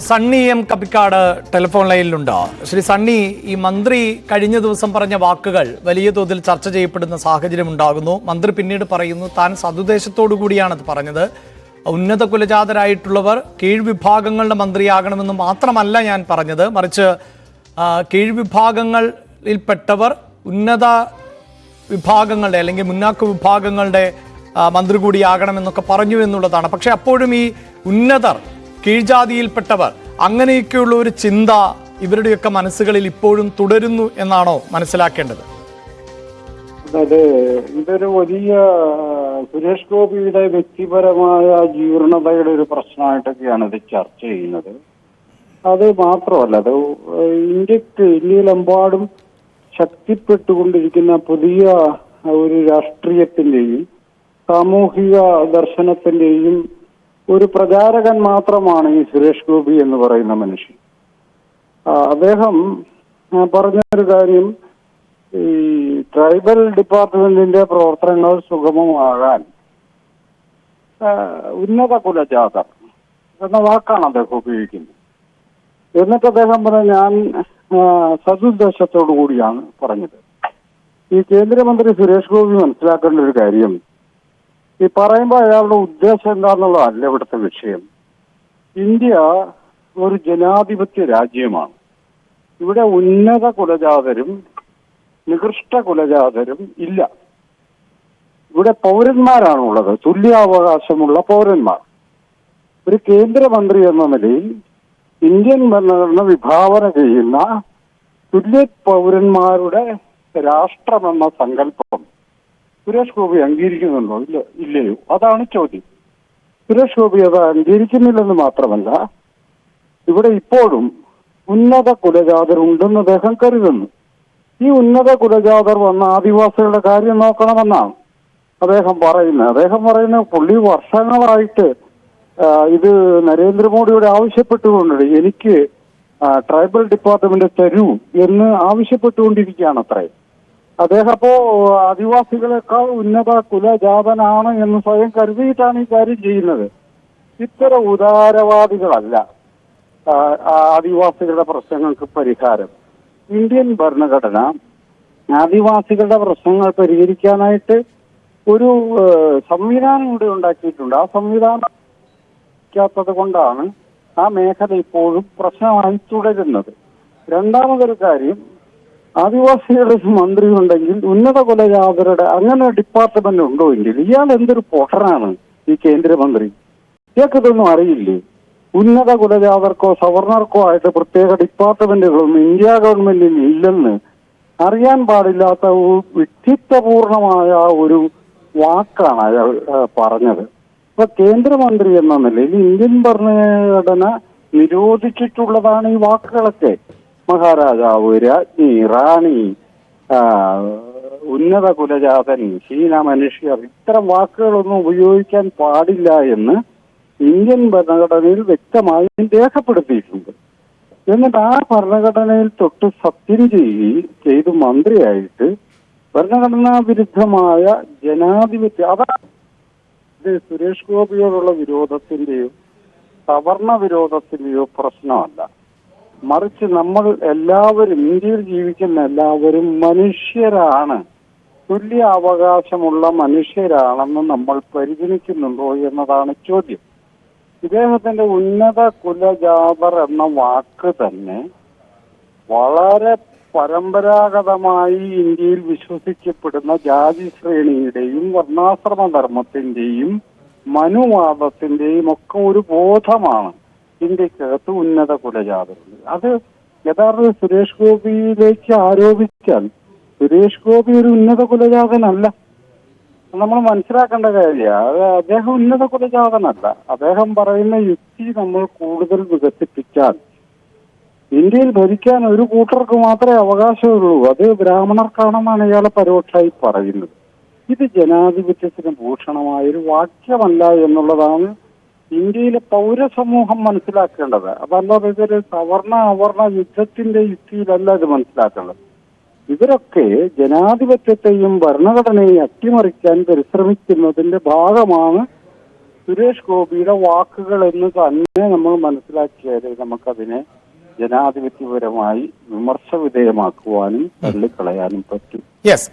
Sunny M Kappikkad telephone ലൈനിലുണ്ട്. ശ്രീ സണ്ണി, ഈ മന്ത്രി കഴിഞ്ഞ ദിവസം പറഞ്ഞ വാക്കുകൾ വലിയ തോതിൽ ചർച്ച ചെയ്യപ്പെടുന്ന സാഹചര്യം ഉണ്ടാകുന്നു. മന്ത്രി പിന്നീട് പറയുന്നു താൻ സതുദ്ദേശത്തോടു കൂടിയാണത് പറഞ്ഞത്. ഉന്നത കുലജാതരായിട്ടുള്ളവർ കീഴ്വിഭാഗങ്ങളുടെ മന്ത്രിയാകണമെന്ന് മാത്രമല്ല ഞാൻ പറഞ്ഞത്, മറിച്ച് കീഴ്വിഭാഗങ്ങളിൽപ്പെട്ടവർ ഉന്നത വിഭാഗങ്ങളുടെ അല്ലെങ്കിൽ മുന്നാക്ക വിഭാഗങ്ങളുടെ മന്ത്രി കൂടിയാകണമെന്നൊക്കെ പറഞ്ഞു എന്നുള്ളതാണ്. പക്ഷെ അപ്പോഴും ഈ ഉന്നതർ, കീഴ്ജാതിയിൽപ്പെട്ടവർ, അങ്ങനെയൊക്കെയുള്ള ഒരു ചിന്ത ഇവരുടെയൊക്കെ മനസ്സുകളിൽ ഇപ്പോഴും തുടരുന്നു എന്നാണോ മനസ്സിലാക്കേണ്ടത്? അതെ, ഇതൊരു വലിയ സുരേഷ് ഗോപിയുടെ വ്യക്തിപരമായ ജീർണതയുടെ ഒരു പ്രശ്നമായിട്ടൊക്കെയാണ് ഇത് ചർച്ച ചെയ്യുന്നത്. അത് മാത്രമല്ല, അത് ഇന്ത്യയിലെമ്പാടും ശക്തിപ്പെട്ടുകൊണ്ടിരിക്കുന്ന പുതിയ ഒരു രാഷ്ട്രീയത്തിന്റെയും സാമൂഹിക ദർശനത്തിന്റെയും ഒരു പ്രചാരകൻ മാത്രമാണ് ഈ സുരേഷ് ഗോപി എന്ന് പറയുന്ന മനുഷ്യൻ. അദ്ദേഹം പറഞ്ഞൊരു കാര്യം, ഈ ട്രൈബൽ ഡിപ്പാർട്ട്മെന്റിന്റെ പ്രവർത്തനങ്ങൾ സുഗമമാകാൻ ഉന്നത കുലജാതർ എന്ന വാക്കാണ് അദ്ദേഹം ഉപയോഗിക്കുന്നത്. എന്നിട്ട് അദ്ദേഹം പറഞ്ഞ ഞാൻ സതുദ്ദേശത്തോടു കൂടിയാണ് പറഞ്ഞത്. ഈ കേന്ദ്രമന്ത്രി സുരേഷ് ഗോപി മനസ്സിലാക്കേണ്ട ഒരു കാര്യം, ഈ പറയുമ്പോൾ അയാളുടെ ഉദ്ദേശം എന്താണെന്നുള്ളതല്ല ഇവിടുത്തെ വിഷയം. ഇന്ത്യ ഒരു ജനാധിപത്യ രാജ്യമാണ്. ഇവിടെ ഉന്നത കുലജാതരും നികൃഷ്ട കുലജാതരും ഇല്ല. ഇവിടെ പൗരന്മാരാണുള്ളത്, തുല്യാവകാശമുള്ള പൗരന്മാർ. ഒരു കേന്ദ്രമന്ത്രി എന്ന നിലയിൽ ഇന്ത്യൻ ഭരണഘടന വിഭാവന ചെയ്യുന്ന തുല്യ പൗരന്മാരുടെ രാഷ്ട്രമെന്ന സങ്കല്പം സുരേഷ് ഗോപി അംഗീകരിക്കുന്നുണ്ടോ ഇല്ലയോ? അതാണ് ചോദ്യം. സുരേഷ് ഗോപി അത് അംഗീകരിക്കുന്നില്ലെന്ന് മാത്രമല്ല, ഇവിടെ ഇപ്പോഴും ഉന്നത കുലജാതർ ഉണ്ടെന്ന് അദ്ദേഹം കരുതുന്നു. ഈ ഉന്നത കുലജാതർ വന്ന ആദിവാസികളുടെ കാര്യം നോക്കണമെന്നാണ് അദ്ദേഹം പറയുന്നത്. പുള്ളി വർഷങ്ങളായിട്ട് ഇത് നരേന്ദ്രമോദിയോട് ആവശ്യപ്പെട്ടുകൊണ്ടിട്ട് എനിക്ക് ട്രൈബൽ ഡിപ്പാർട്ട്മെന്റ് തരൂ എന്ന് ആവശ്യപ്പെട്ടുകൊണ്ടിരിക്കുകയാണ് അത്രേ. അദ്ദേഹം അപ്പോ ആദിവാസികളെക്കാൾ ഉന്നത കുലജാതനാണ് എന്ന് സ്വയം കരുതിയിട്ടാണ് ഈ കാര്യം ചെയ്യുന്നത്. ഇത്തരം ഉദാരവാദികളല്ല ആദിവാസികളുടെ പ്രശ്നങ്ങൾക്ക് പരിഹാരം. ഇന്ത്യൻ ഭരണഘടന ആദിവാസികളുടെ പ്രശ്നങ്ങൾ പരിഹരിക്കാനായിട്ട് ഒരു സംവിധാനം ഇവിടെ ഉണ്ടാക്കിയിട്ടുണ്ട്. ആ സംവിധാനം കൊണ്ടാണ് ആ മേഖല ഇപ്പോഴും പ്രശ്നമായി തുടരുന്നത്. രണ്ടാമതൊരു കാര്യം, ആദിവാസികളുടെ മന്ത്രി ഉണ്ടെങ്കിൽ ഉന്നത കുലജാതരുടെ അങ്ങനെ ഡിപ്പാർട്ട്മെന്റ് ഉണ്ടോ എങ്കിൽ ഇയാൾ എന്തൊരു പൊട്ടനാണ് ഈ കേന്ദ്രമന്ത്രി. ഇയാൾക്കിതൊന്നും അറിയില്ലേ? ഉന്നത കുലജാതർക്കോ സവർണർക്കോ ആയിട്ട് പ്രത്യേക ഡിപ്പാർട്ട്മെന്റുകളൊന്നും ഇന്ത്യ ഗവൺമെന്റിന് ഇല്ലെന്ന് അറിയാൻ പാടില്ലാത്ത വിഡ്ഢിത്തപൂർണമായ ഒരു വാക്കാണ് അയാൾ പറഞ്ഞത്. ഇപ്പൊ കേന്ദ്രമന്ത്രി എന്ന നിലയിൽ ഇന്ത്യൻ ഭരണഘടന നിരോധിച്ചിട്ടുള്ളതാണ് ഈ വാക്കുകളൊക്കെ. മഹാരാജാവ്, രാജ്ഞി, റാണി, ഉന്നത കുലജാതൻ, ഹീന മനുഷ്യർ, ഇത്തരം വാക്കുകളൊന്നും ഉപയോഗിക്കാൻ പാടില്ല എന്ന് ഇന്ത്യൻ ഭരണഘടനയിൽ വ്യക്തമായി രേഖപ്പെടുത്തിയിട്ടുണ്ട്. എന്നിട്ട് ആ ഭരണഘടനയിൽ തൊട്ട് സത്യം ചെയ്ത് മന്ത്രിയായിട്ട് ഭരണഘടനാ വിരുദ്ധമായ ജനാധിപത്യ, അതാണ് സുരേഷ് ഗോപിയോടുള്ള വിരോധത്തിന്റെയോ സവർണ വിരോധത്തിന്റെയോ പ്രശ്നമല്ല. മറിച്ച് നമ്മൾ എല്ലാവരും, ഇന്ത്യയിൽ ജീവിക്കുന്ന എല്ലാവരും മനുഷ്യരാണ്, തുല്യ അവകാശമുള്ള മനുഷ്യരാണെന്ന് നമ്മൾ പരിഗണിക്കുന്നുണ്ടോ എന്നതാണ് ചോദ്യം. ഇദ്ദേഹത്തിന്റെ ഉന്നത കുലജാതർ എന്ന വാക്ക് തന്നെ വളരെ പരമ്പരാഗതമായി ഇന്ത്യയിൽ വിശ്വസിക്കപ്പെടുന്ന ജാതി ശ്രേണിയുടെയും വർണ്ണാശ്രമ ധർമ്മത്തിന്റെയും മനുവാദത്തിന്റെയും ഒക്കെ ഒരു ബോധമാണ് ഇന്ത്യക്കകത്ത് ഉന്നത കുലജാതരുണ്ട്. അത് യഥാർത്ഥ സുരേഷ് ഗോപിയിലേക്ക് ആരോപിച്ചാൽ സുരേഷ് ഗോപി ഒരു ഉന്നത കുലജാതനല്ല. നമ്മൾ മനസ്സിലാക്കേണ്ട കാര്യമാണ്. അദ്ദേഹം ഉന്നത കുലജാതനല്ല. അദ്ദേഹം പറയുന്ന യുക്തി നമ്മൾ കൂടുതൽ വികസിപ്പിച്ചാൽ ഇന്ത്യയിൽ ഭരിക്കാൻ ഒരു കൂട്ടർക്ക് മാത്രമേ അവകാശമുള്ളൂ, അത് ബ്രാഹ്മണർക്കാണെന്നാണ് ഇയാളെ പരോക്ഷമായി പറയുന്നത്. ഇത് ജനാധിപത്യത്തിന് ഭൂഷണമായൊരു വാക്യമല്ല എന്നുള്ളതാണ് ഇന്ത്യയിലെ പൗരസമൂഹം മനസ്സിലാക്കേണ്ടത്. അതല്ലാതെ ഇതൊരു സവർണ അവർണ യുദ്ധത്തിന്റെ യുക്തിയിലല്ല ഇത് മനസ്സിലാക്കേണ്ടത്. ഇവരൊക്കെ ജനാധിപത്യത്തെയും ഭരണഘടനയെയും അട്ടിമറിക്കാൻ പരിശ്രമിക്കുന്നതിന്റെ ഭാഗമാണ് സുരേഷ് ഗോപിയുടെ വാക്കുകൾ എന്ന് തന്നെ നമ്മൾ മനസ്സിലാക്കിയാലേ നമുക്കതിനെ ജനാധിപത്യപരമായി വിമർശ വിധേയമാക്കുവാനും തള്ളിക്കളയാനും പറ്റും. യെസ്,